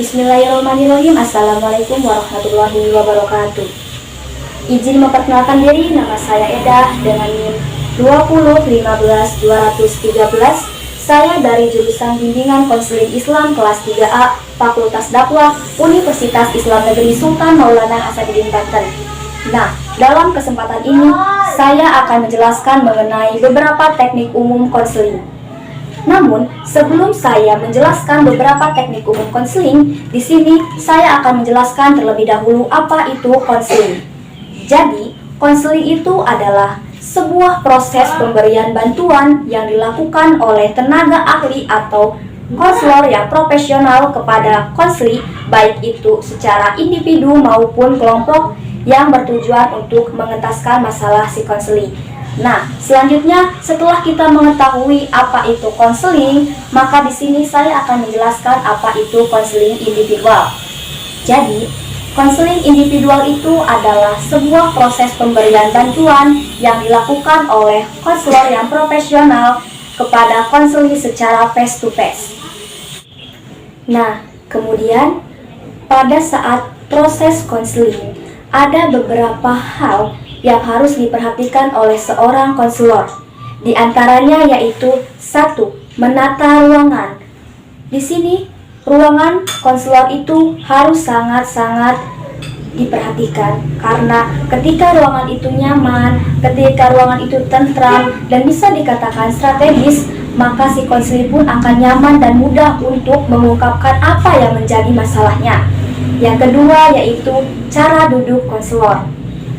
Bismillahirrahmanirrahim. Assalamualaikum warahmatullahi wabarakatuh. Izin memperkenalkan diri, nama saya Edah dengan NIM 2015213. Saya dari jurusan Bimbingan Konseling Islam kelas 3A, Fakultas Dakwah, Universitas Islam Negeri Sultan Maulana Hasanuddin Banten. Nah, dalam kesempatan ini saya akan menjelaskan mengenai beberapa teknik umum konseling. Namun, sebelum saya menjelaskan beberapa teknik umum konseling, di sini saya akan menjelaskan terlebih dahulu apa itu konseling. Jadi, konseling itu adalah sebuah proses pemberian bantuan yang dilakukan oleh tenaga ahli atau konselor yang profesional kepada konseli, baik itu secara individu maupun kelompok yang bertujuan untuk mengentaskan masalah si konseli. Nah, selanjutnya setelah kita mengetahui apa itu konseling, maka di sini saya akan menjelaskan apa itu konseling individual. Jadi, konseling individual itu adalah sebuah proses pemberian bantuan yang dilakukan oleh konselor yang profesional kepada konseli secara face to face. Nah, kemudian pada saat proses konseling ada beberapa hal yang harus diperhatikan oleh seorang konselor. Di antaranya yaitu 1. Menata ruangan. Di sini ruangan konselor itu harus sangat-sangat diperhatikan, karena ketika ruangan itu nyaman, ketika ruangan itu tentram dan bisa dikatakan strategis, maka si konselor pun akan nyaman dan mudah untuk mengungkapkan apa yang menjadi masalahnya. Yang kedua yaitu cara duduk konselor.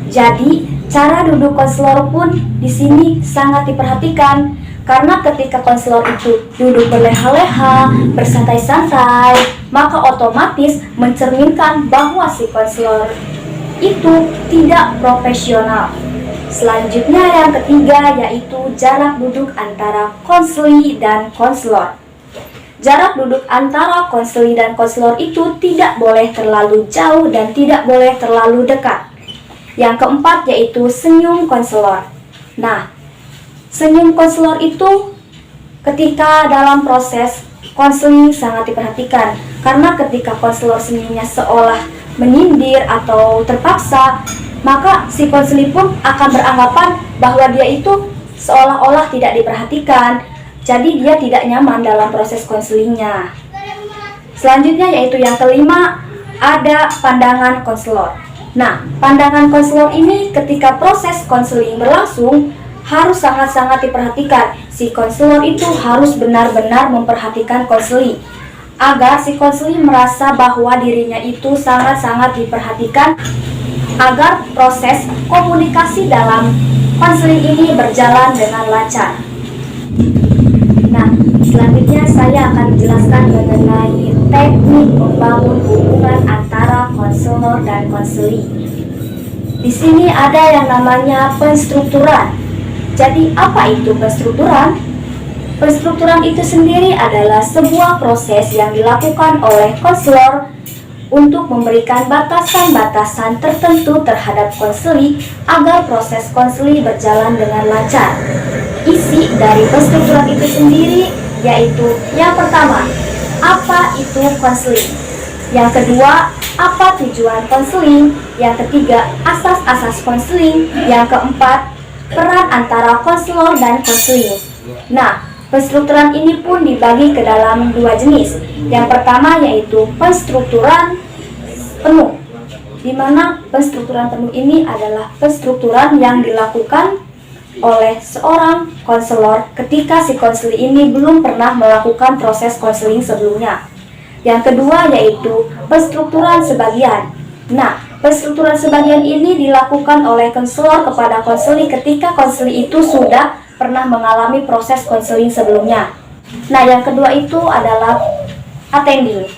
Jadi, cara duduk konselor pun di sini sangat diperhatikan, karena ketika konselor itu duduk berleha-leha, bersantai-santai, maka otomatis mencerminkan bahwa si konselor itu tidak profesional. Selanjutnya yang ketiga yaitu jarak duduk antara konseli dan konselor. Jarak duduk antara konseli dan konselor itu tidak boleh terlalu jauh dan tidak boleh terlalu dekat. Yang keempat yaitu senyum konselor. Nah, senyum konselor itu ketika dalam proses konseling sangat diperhatikan, karena ketika konselor senyumnya seolah menyindir atau terpaksa, maka si konselor pun akan beranggapan bahwa dia itu seolah-olah tidak diperhatikan, jadi dia tidak nyaman dalam proses konselingnya. Selanjutnya yaitu yang kelima, ada pandangan konselor. Nah, pandangan konselor ini ketika proses konseling berlangsung harus sangat-sangat diperhatikan. Si konselor itu harus benar-benar memperhatikan konseli, agar si konseli merasa bahwa dirinya itu sangat-sangat diperhatikan, agar proses komunikasi dalam konseling ini berjalan dengan lancar. Nah, selanjutnya saya akan menjelaskan mengenai teknik membangun hubungan antara konselor dan konseli. Di sini ada yang namanya penstrukturan. Jadi, apa itu penstrukturan? Penstrukturan itu sendiri adalah sebuah proses yang dilakukan oleh konselor untuk memberikan batasan-batasan tertentu terhadap konseli agar proses konseli berjalan dengan lancar. Isi dari penstrukturan itu sendiri yaitu yang pertama, apa itu konseling? Yang kedua, apa tujuan konseling? Yang ketiga, asas-asas konseling. Yang keempat, peran antara konselor dan konseling. Nah, penstrukturan ini pun dibagi ke dalam dua jenis. Yang pertama yaitu penstrukturan penuh, di mana penstrukturan penuh ini adalah penstrukturan yang dilakukan oleh seorang konselor ketika si konseli ini belum pernah melakukan proses konseling sebelumnya. Yang kedua yaitu penstrukturan sebagian. Nah, penstrukturan sebagian ini dilakukan oleh konselor kepada konseli ketika konseli itu sudah pernah mengalami proses konseling sebelumnya. Nah, yang kedua itu adalah attending.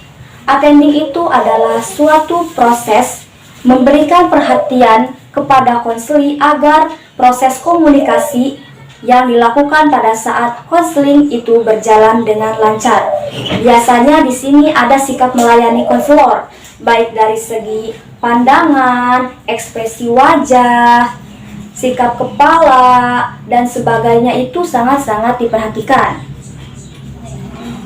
Attending itu adalah suatu proses memberikan perhatian kepada konseli agar proses komunikasi yang dilakukan pada saat konseling itu berjalan dengan lancar. Biasanya di sini ada sikap melayani konselor, baik dari segi pandangan, ekspresi wajah, sikap kepala, dan sebagainya itu sangat-sangat diperhatikan.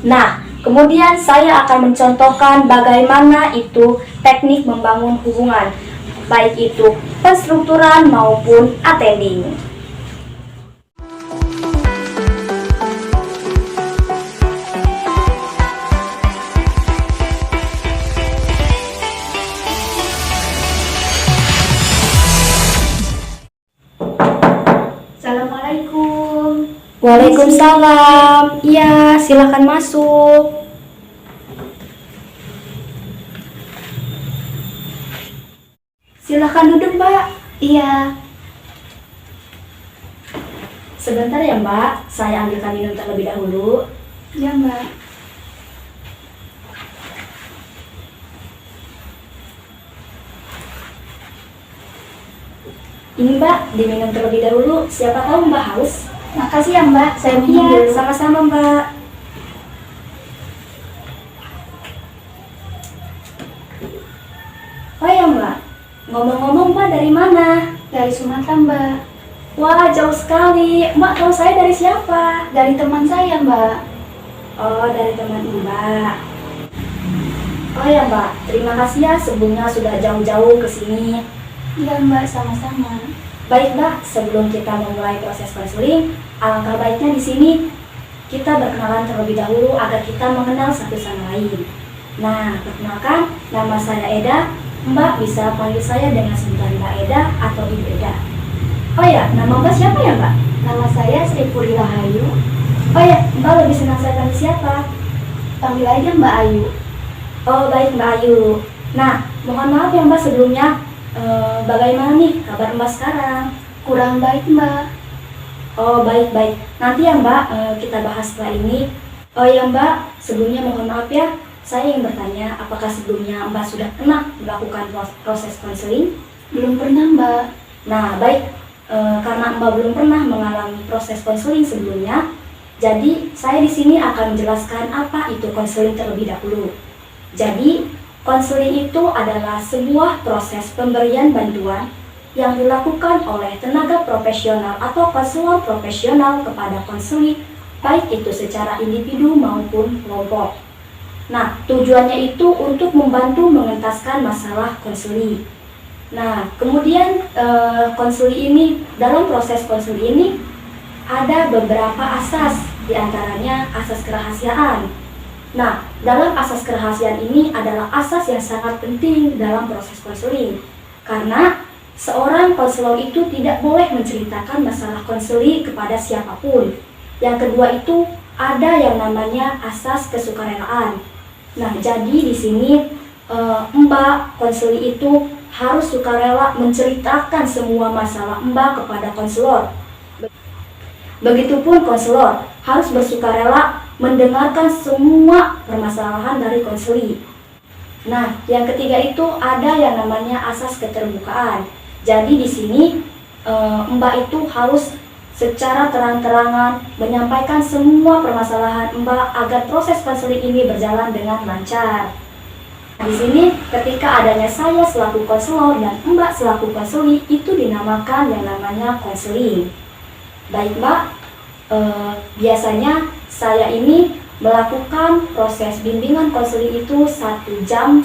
Nah, Kemudian saya akan mencontohkan bagaimana itu teknik membangun hubungan, baik itu penstrukturan maupun attending. Assalamualaikum. Waalaikumsalam. Iya, silakan masuk. Silakan duduk, Mbak. Iya, Sebentar ya, Mbak. Saya ambilkan minum terlebih dahulu. iya Mbak. Ini, Mbak, diminum terlebih dahulu. Siapa tahu Mbak haus. Makasih ya Mbak, saya minum Iya, dulu. sama-sama, Mbak. Oh ya, Mbak. Ngomong-ngomong, Mbak dari mana? Dari Sumatera Mbak. Wah, jauh sekali. Mbak tahu saya dari siapa? Dari teman saya Mbak. Oh, dari teman Mbak. Oh ya, Mbak. Terima kasih ya sebelumnya sudah jauh-jauh ke sini. Iya Mbak, sama-sama. Baik, Mbak. Sebelum kita memulai proses konseling, alangkah baiknya di sini kita berkenalan terlebih dahulu agar kita mengenal satu sama lain. Nah, perkenalkan, nama saya Eda. Mbak bisa panggil saya dengan sebutan Mbak Eda atau Ibu Eda. Oh ya, nama Mbak siapa ya, Mbak? Nama saya Sri Puri Rahayu. Oh ya, Mbak lebih senang saya panggil siapa? Panggil aja Mbak Ayu. Oh, baik Mbak Ayu. Nah, mohon maaf ya Mbak sebelumnya. Bagaimana nih kabar Mbak sekarang? Kurang baik Mbak. Oh, baik-baik. Nanti ya Mbak, kita bahas setelah ini. Oh ya Mbak, sebelumnya mohon maaf ya. Saya ingin bertanya, apakah sebelumnya Mbak sudah pernah melakukan proses konseling? Belum pernah Mbak. Nah, baik. Karena Mbak belum pernah mengalami proses konseling sebelumnya, jadi saya di sini akan menjelaskan apa itu konseling terlebih dahulu. Jadi, konseling itu adalah sebuah proses pemberian bantuan yang dilakukan oleh tenaga profesional atau konselor profesional kepada konseli, baik itu secara individu maupun kelompok. Nah, tujuannya itu untuk membantu mengentaskan masalah konseli. Nah, kemudian konseli ini, dalam proses konseli ini ada beberapa asas, diantaranya asas kerahasiaan. Nah, dalam asas kerahasiaan ini adalah asas yang sangat penting dalam proses konseling, karena seorang konselor itu tidak boleh menceritakan masalah konseli kepada siapapun. Yang kedua itu ada yang namanya asas kesukarelaan. Nah, jadi di sini Mbak konseli itu harus sukarela menceritakan semua masalah Mbak kepada konselor. Begitupun konselor harus bersukarela mendengarkan semua permasalahan dari konseli. Nah, yang ketiga itu ada yang namanya asas keterbukaan. Jadi di sini Mbak itu harus secara terang-terangan menyampaikan semua permasalahan Mbak agar proses konseling ini berjalan dengan lancar. Di sini ketika adanya saya selaku konselor dan Mbak selaku konseli itu dinamakan yang namanya konseling. Baik Mbak, biasanya saya ini melakukan proses bimbingan konseling itu 1,5 jam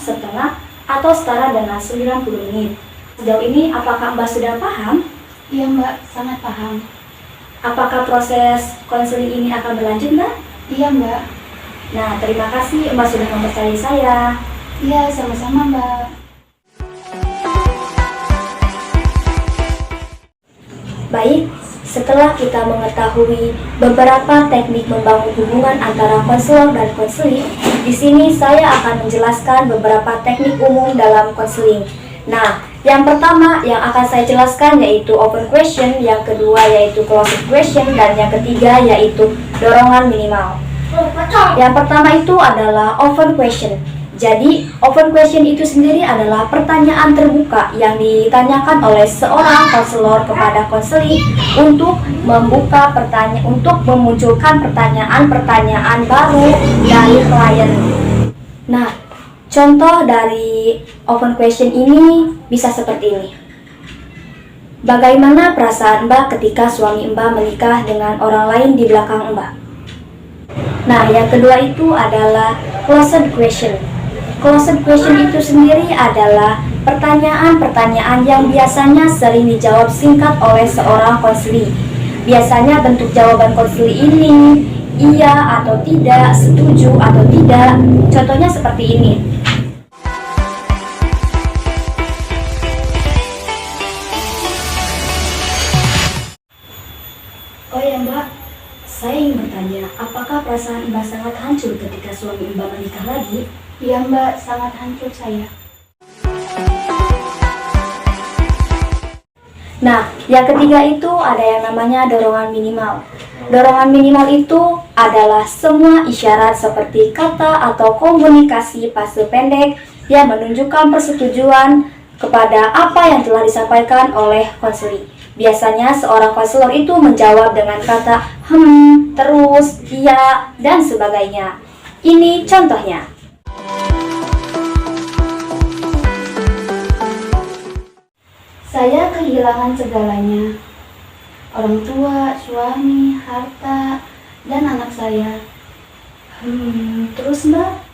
atau setara dengan 90 menit. Sejauh ini apakah Mbak sudah paham? Iya Mbak, sangat paham. Apakah proses konseling ini akan berlanjut Mbak? Iya Mbak. Nah, terima kasih Mbak sudah mempercayai saya. Iya, sama-sama Mbak. Baik, setelah kita mengetahui beberapa teknik membangun hubungan antara konselor dan konseli, di sini saya akan menjelaskan beberapa teknik umum dalam konseling. Nah, yang pertama yang akan saya jelaskan yaitu open question, yang kedua yaitu closed question, dan yang ketiga yaitu dorongan minimal. Yang pertama itu adalah open question. Jadi, open question itu sendiri adalah pertanyaan terbuka yang ditanyakan oleh seorang konselor kepada konseli untuk membuka pertanyaan, untuk memunculkan pertanyaan-pertanyaan baru dari klien. Nah, contoh dari open question ini bisa seperti ini. Bagaimana perasaan Mbak ketika suami Mbak menikah dengan orang lain di belakang Mbak? Nah, yang kedua itu adalah closed question. Closed question itu sendiri adalah pertanyaan-pertanyaan yang biasanya sering dijawab singkat oleh seorang konseli. Biasanya bentuk jawaban konseli ini iya atau tidak, setuju atau tidak. Contohnya seperti ini. Oh ya Mbak, saya ingin bertanya, apakah perasaan Mbak sangat hancur ketika suami Mbak menikah lagi? Iya Mbak, sangat hancur saya. Nah, yang ketiga itu ada yang namanya dorongan minimal. Dorongan minimal itu adalah semua isyarat seperti kata atau komunikasi fase pendek yang menunjukkan persetujuan kepada apa yang telah disampaikan oleh konseli. Biasanya seorang konselor itu menjawab dengan kata terus, iya, dan sebagainya. Ini contohnya. Saya kehilangan segalanya. Orang tua, suami, harta, dan anak saya. Terus Mbak?